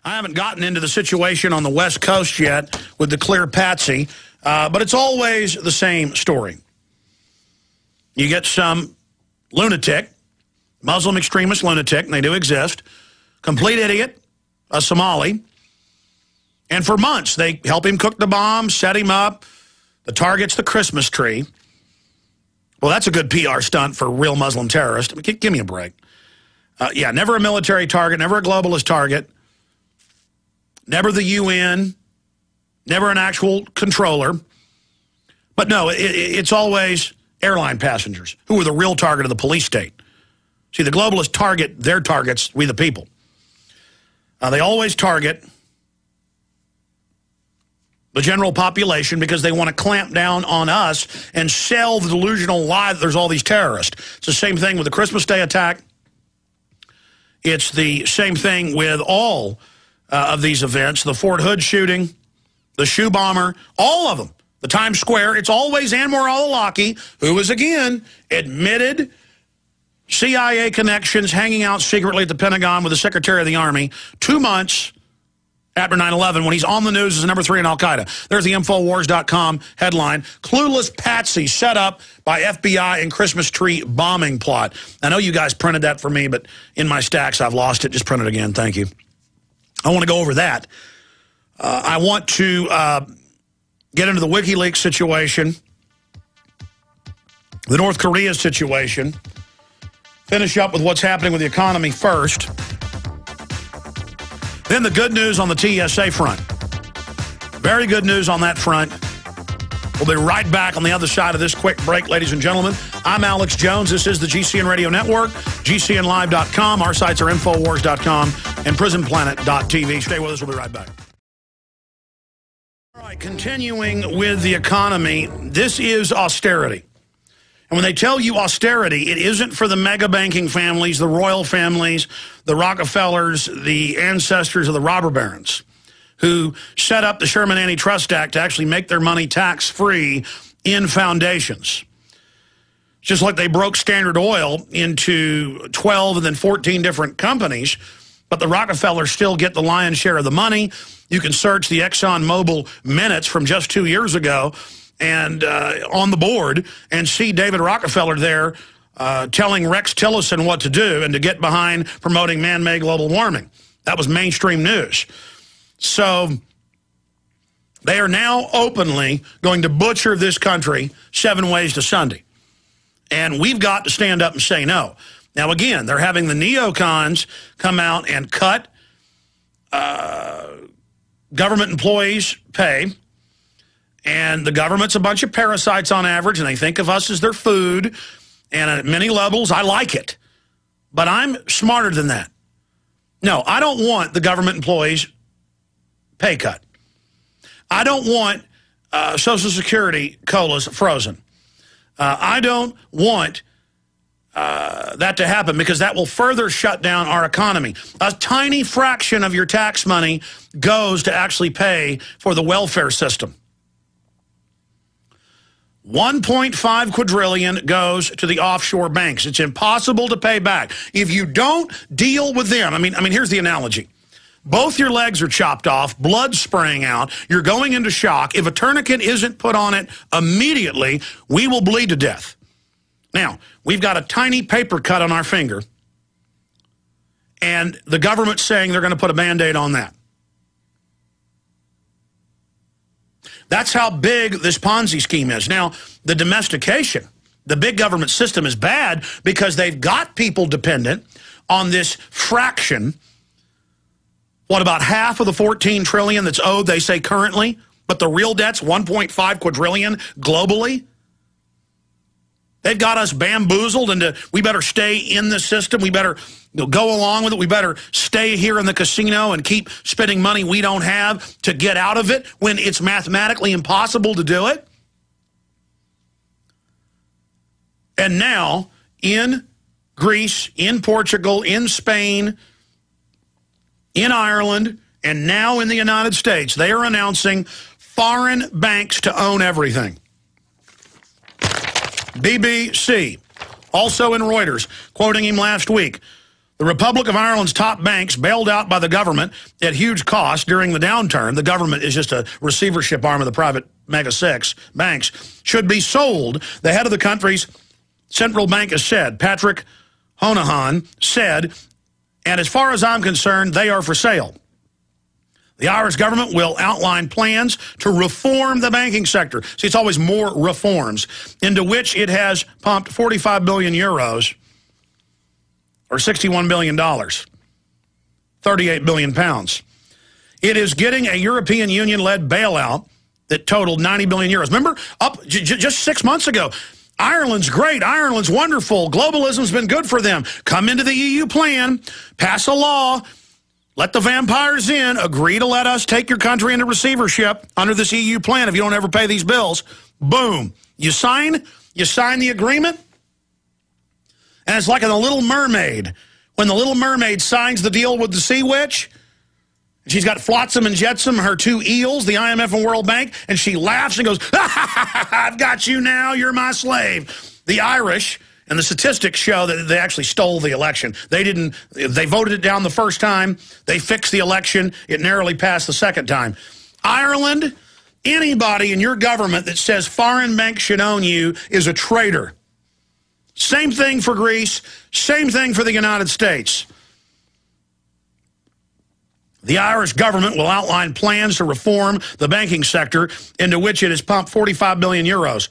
I haven't gotten into the situation on the West Coast yet with the clear patsy, but it's always the same story. You get some lunatic, Muslim extremist lunatic, and they do exist, complete idiot, a Somali, and for months they help him cook the bomb, set him up, the target's the Christmas tree. Well, that's a good PR stunt for a real Muslim terrorist. I mean, give me a break. Yeah, never a military target, never a globalist target, never the UN, never an actual controller. But no, it's always airline passengers who are the real target of the police state. See, the globalists target their targets, we the people. They always target the general population because they want to clamp down on us and sell the delusional lie that there's all these terrorists. It's the same thing with the Christmas Day attack. It's the same thing with all of these events, the Fort Hood shooting, the shoe bomber, all of them. The Times Square, it's always Anwar al-Awlaki, who is, again, admitted CIA connections, hanging out secretly at the Pentagon with the Secretary of the Army 2 months after 9/11 when he's on the news as number 3 in Al-Qaeda. There's the Infowars.com headline, Clueless Patsy set up by FBI and Christmas tree bombing plot. I know you guys printed that for me, but in my stacks I've lost it. Just print it again. Thank you. I want to go over that. I want to get into the WikiLeaks situation, the North Korea situation, finish up with what's happening with the economy first. Then the good news on the TSA front. Very good news on that front. We'll be right back on the other side of this quick break, ladies and gentlemen. I'm Alex Jones. This is the GCN Radio Network, GCNlive.com. Our sites are Infowars.com and PrisonPlanet.tv. Stay with us. We'll be right back. All right, continuing with the economy, this is austerity. And when they tell you austerity, it isn't for the mega banking families, the royal families, the Rockefellers, the ancestors of the robber barons who set up the Sherman Antitrust Act to actually make their money tax-free in foundations. Just like they broke Standard Oil into 12 and then 14 different companies, but the Rockefellers still get the lion's share of the money. You can search the ExxonMobil minutes from just 2 years ago and on the board and see David Rockefeller there telling Rex Tillerson what to do and to get behind promoting man-made global warming. That was mainstream news. So they are now openly going to butcher this country 7 ways to Sunday. And we've got to stand up and say no. Now, again, they're having the neocons come out and cut government employees' pay. And the government's a bunch of parasites on average, and they think of us as their food. And at many levels, I like it. But I'm smarter than that. No, I don't want the government employees' pay cut. I don't want Social Security COLAs frozen. I don't want that to happen because that will further shut down our economy. A tiny fraction of your tax money goes to actually pay for the welfare system. 1.5 quadrillion goes to the offshore banks. It's impossible to pay back. If you don't deal with them, I mean, here's the analogy. Both your legs are chopped off, blood spraying out, you're going into shock. If a tourniquet isn't put on it immediately, we will bleed to death. Now, we've got a tiny paper cut on our finger, and the government's saying they're going to put a Band-Aid on that. That's how big this Ponzi scheme is. Now, the domestication, the big government system is bad because they've got people dependent on this fraction. What, about half of the 14 trillion that's owed, they say, currently? But the real debt's 1.5 quadrillion globally? They've got us bamboozled into, we better stay in the system. We better go along with it. We better stay here in the casino and keep spending money we don't have to get out of it when it's mathematically impossible to do it. And now, in Greece, in Portugal, in Spain, in Ireland, and now in the United States, they are announcing foreign banks to own everything. BBC, also in Reuters, quoting him last week, the The Republic of Ireland's top banks, bailed out by the government at huge cost during the downturn — the government is just a receivership arm of the private mega six banks — should be sold, the head of the country's central bank has said. Patrick Honohan said, and as far as I'm concerned, they are for sale. The Irish government will outline plans to reform the banking sector. See, it's always more reforms, into which it has pumped 45 billion euros, or $61 billion, 38 billion pounds. It is getting a European Union-led bailout that totaled 90 billion euros. Remember, up just 6 months ago, Ireland's great, Ireland's wonderful, globalism's been good for them. Come into the EU plan, pass a law, let the vampires in, agree to let us take your country into receivership under this EU plan if you don't ever pay these bills. Boom. You sign the agreement, and it's like in The Little Mermaid. When the Little Mermaid signs the deal with the Sea Witch, she's got Flotsam and Jetsam, her two eels, the IMF and World Bank, and she laughs and goes, ha, ha, ha, ha, I've got you now, you're my slave. The Irish, and the statistics show that they actually stole the election. They voted it down the first time, they fixed the election, it narrowly passed the second time. Ireland, anybody in your government that says foreign banks should own you is a traitor. Same thing for Greece, same thing for the United States. The Irish government will outline plans to reform the banking sector, into which it has pumped 45 billion euros.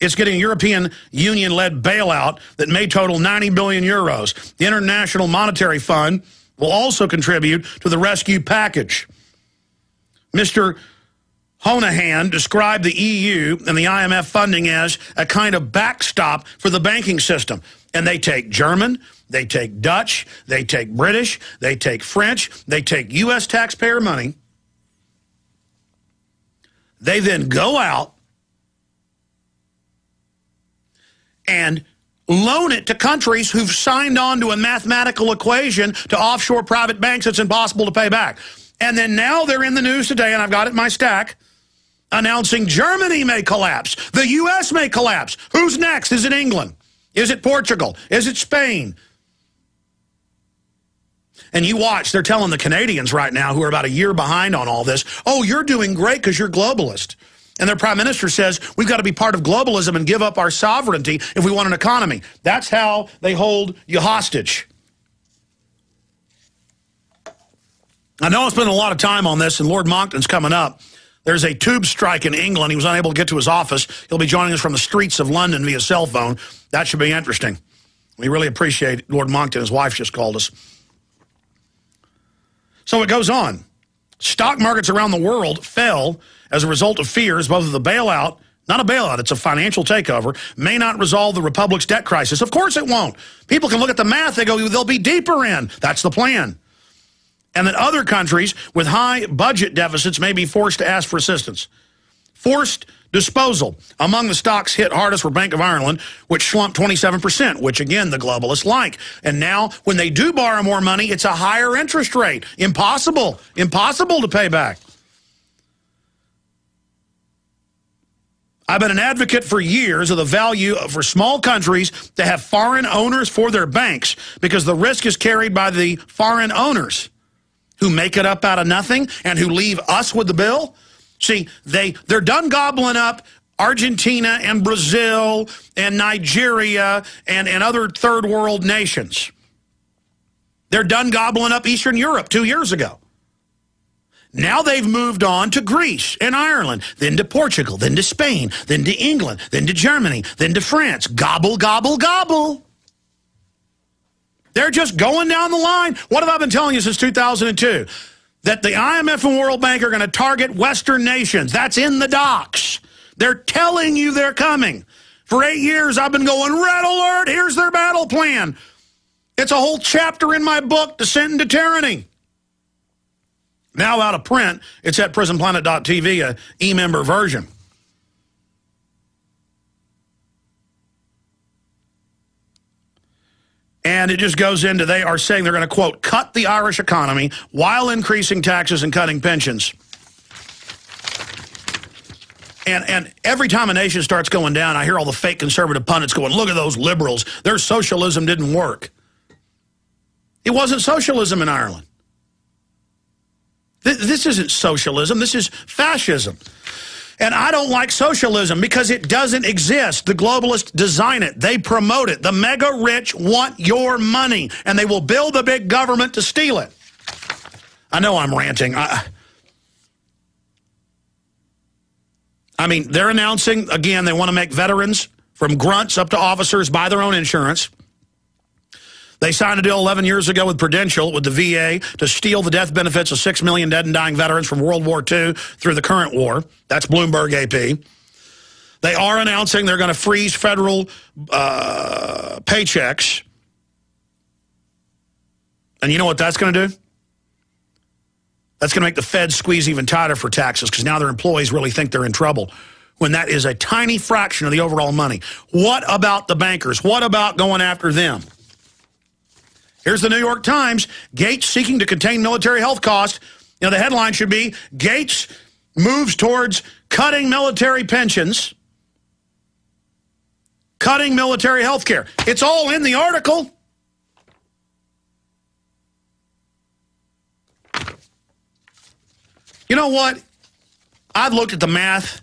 It's getting a European Union-led bailout that may total 90 billion euros. The International Monetary Fund will also contribute to the rescue package. Mr. Honohan described the EU and the IMF funding as a kind of backstop for the banking system. And they take German, they take Dutch, they take British, they take French, they take U.S. taxpayer money. They then go out and loan it to countries who've signed on to a mathematical equation to offshore private banks that's impossible to pay back. And then now they're in the news today, and I've got it in my stack, announcing Germany may collapse. The U.S. may collapse. Who's next? Is it England? Is it Portugal? Is it Spain? And you watch, they're telling the Canadians right now, who are about a year behind on all this, oh, you're doing great because you're globalist. And their prime minister says, we've got to be part of globalism and give up our sovereignty if we want an economy. That's how they hold you hostage. I know I spent a lot of time on this, and Lord Monckton's coming up. There's a tube strike in England. He was unable to get to his office. He'll be joining us from the streets of London via cell phone. That should be interesting. We really appreciate Lord Monckton. His wife just called us. So it goes on. Stock markets around the world fell as a result of fears both of the bailout, not a bailout, it's a financial takeover, may not resolve the Republic's debt crisis. Of course it won't. People can look at the math, they go, they'll be deeper in. That's the plan. And that other countries with high budget deficits may be forced to ask for assistance. Forced disposal. Among the stocks hit hardest were Bank of Ireland, which slumped 27%, which, again, the globalists like. And now, when they do borrow more money, it's a higher interest rate. Impossible. Impossible to pay back. I've been an advocate for years of the value for small countries to have foreign owners for their banks, because the risk is carried by the foreign owners, who make it up out of nothing and who leave us with the bill. See, they're done gobbling up Argentina and Brazil and Nigeria and other third world nations. They're done gobbling up Eastern Europe 2 years ago. Now they've moved on to Greece and Ireland, then to Portugal, then to Spain, then to England, then to Germany, then to France. Gobble, gobble, gobble. They're just going down the line. What have I been telling you since 2002? That the IMF and World Bank are going to target Western nations. That's in the docs. They're telling you they're coming. For 8 years, I've been going, red alert, here's their battle plan. It's a whole chapter in my book, Descent into Tyranny. Now out of print, it's at prisonplanet.tv, a e-member version. And it just goes into, they are saying they're going to, quote, cut the Irish economy while increasing taxes and cutting pensions. And every time a nation starts going down, I hear all the fake conservative pundits going, look at those liberals. Their socialism didn't work. It wasn't socialism in Ireland. This isn't socialism. This is fascism. And I don't like socialism because it doesn't exist. The globalists design it. They promote it. The mega rich want your money, and they will build a big government to steal it. I know I'm ranting. I mean, they're announcing, again, they want to make veterans from grunts up to officers buy their own insurance. They signed a deal 11 years ago with Prudential, with the VA, to steal the death benefits of 6 million dead and dying veterans from World War II through the current war. That's Bloomberg AP. They are announcing they're going to freeze federal paychecks. And you know what that's going to do? That's going to make the Fed squeeze even tighter for taxes because now their employees really think they're in trouble when that is a tiny fraction of the overall money. What about the bankers? What about going after them? Here's the New York Times. Gates seeking to contain military health costs. You know, the headline should be, Gates moves towards cutting military pensions, cutting military health care. It's all in the article. You know what? I've looked at the math.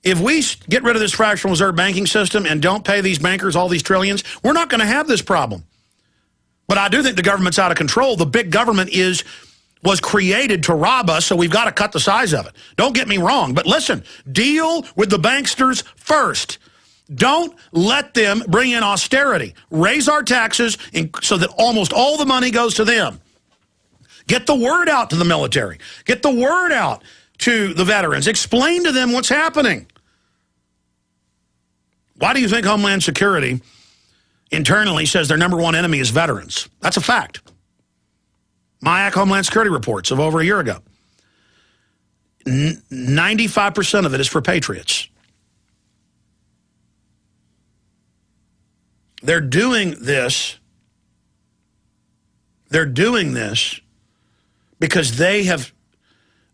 If we get rid of this fractional reserve banking system and don't pay these bankers all these trillions, we're not going to have this problem. But I do think the government's out of control. The big government was created to rob us, so we've got to cut the size of it. Don't get me wrong, but listen, deal with the banksters first. Don't let them bring in austerity. Raise our taxes so that almost all the money goes to them. Get the word out to the military. Get the word out to the veterans. Explain to them what's happening. Why do you think Homeland Security internally says their number one enemy is veterans? That's a fact. MIAC Homeland Security reports of over a year ago. 95% of it is for patriots. They're doing this because they have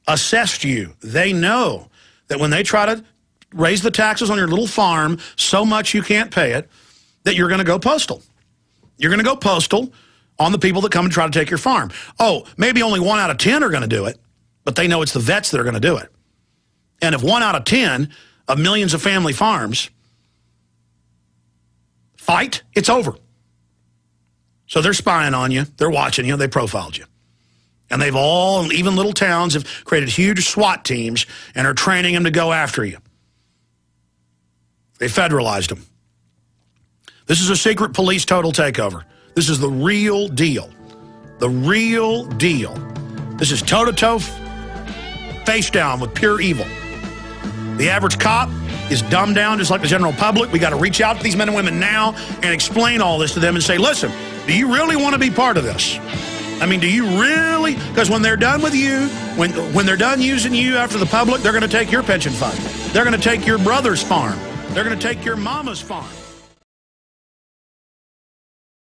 assessed you. They know that when they try to raise the taxes on your little farm so much you can't pay it, that you're going to go postal. You're going to go postal on the people that come and try to take your farm. Oh, maybe only 1 out of 10 are going to do it, but they know it's the vets that are going to do it. And if 1 out of 10 of millions of family farms fight, it's over. So they're spying on you. They're watching you. They profiled you. And they've all, even little towns, have created huge SWAT teams and are training them to go after you. They federalized them. This is a secret police total takeover. This is the real deal. The real deal. This is toe-to-toe, face down with pure evil. The average cop is dumbed down just like the general public. We got to reach out to these men and women now and explain all this to them and say, listen, do you really want to be part of this? I mean, do you really? Because when they're done with you, when they're done using you after the public, they're going to take your pension fund. They're going to take your brother's farm. They're going to take your mama's farm.